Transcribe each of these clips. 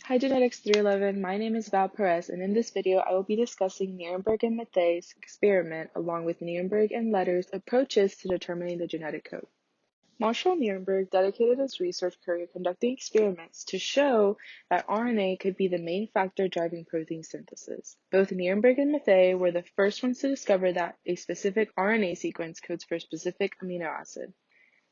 Hi Genetics 311, my name is Val Perez, and in this video I will be discussing Nirenberg and Mathaei's experiment along with Nirenberg and Letter's approaches to determining the genetic code. Marshall Nirenberg dedicated his research career conducting experiments to show that RNA could be the main factor driving protein synthesis. Both Nirenberg and Mathaei were the first ones to discover that a specific RNA sequence codes for a specific amino acid.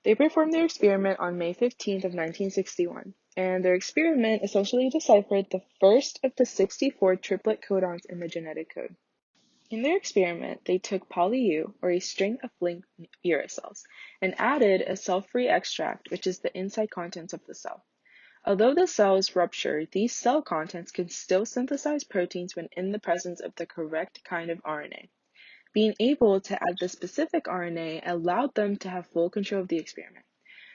They performed their experiment on May 15th of 1961, and their experiment essentially deciphered the first of the 64 triplet codons in the genetic code. In their experiment, they took poly-U, or a string of linked uracils, and added a cell-free extract, which is the inside contents of the cell. Although the cell is ruptured, these cell contents can still synthesize proteins when in the presence of the correct kind of RNA. Being able to add the specific RNA allowed them to have full control of the experiment.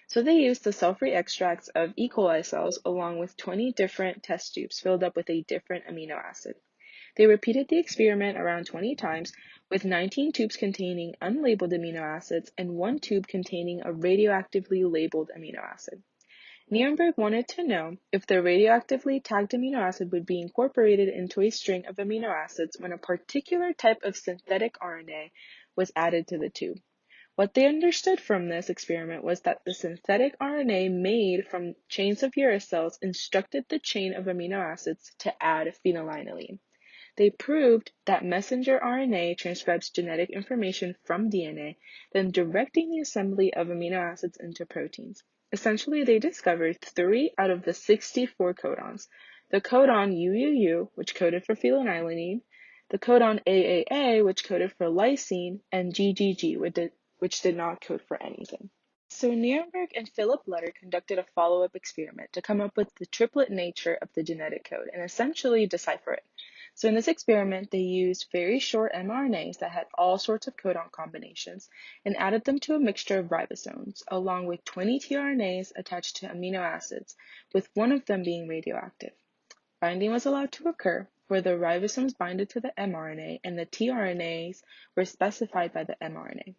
So they used the cell-free extracts of E. coli cells along with 20 different test tubes filled up with a different amino acid. They repeated the experiment around 20 times with 19 tubes containing unlabeled amino acids and 1 tube containing a radioactively labeled amino acid. Nirenberg wanted to know if the radioactively tagged amino acid would be incorporated into a string of amino acids when a particular type of synthetic RNA was added to the tube. What they understood from this experiment was that the synthetic RNA made from chains of uracils instructed the chain of amino acids to add phenylalanine. They proved that messenger RNA transcribes genetic information from DNA, then directing the assembly of amino acids into proteins. Essentially, they discovered 3 out of the 64 codons. The codon UUU, which coded for phenylalanine, the codon AAA, which coded for lysine, and GGG, which did not code for anything. So Nirenberg and Philip Letter conducted a follow-up experiment to come up with the triplet nature of the genetic code and essentially decipher it. So in this experiment, they used very short mRNAs that had all sorts of codon combinations and added them to a mixture of ribosomes, along with 20 tRNAs attached to amino acids, with one of them being radioactive. Binding was allowed to occur, where the ribosomes binded to the mRNA and the tRNAs were specified by the mRNA.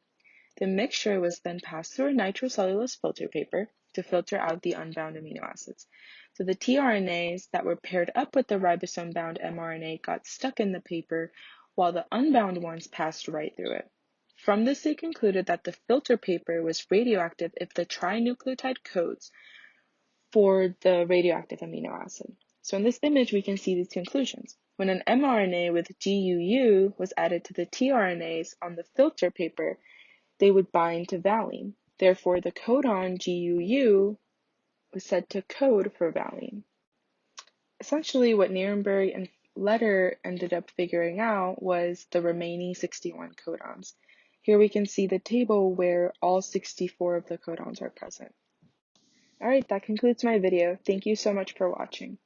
The mixture was then passed through a nitrocellulose filter paper to filter out the unbound amino acids. So the tRNAs that were paired up with the ribosome-bound mRNA got stuck in the paper, while the unbound ones passed right through it. From this, they concluded that the filter paper was radioactive if the trinucleotide codes for the radioactive amino acid. So in this image, we can see these conclusions. When an mRNA with GUU was added to the tRNAs on the filter paper, they would bind to valine. Therefore, the codon GUU was said to code for valine. Essentially, what Nirenberg and Letter ended up figuring out was the remaining 61 codons. Here we can see the table where all 64 of the codons are present. Alright, that concludes my video. Thank you so much for watching.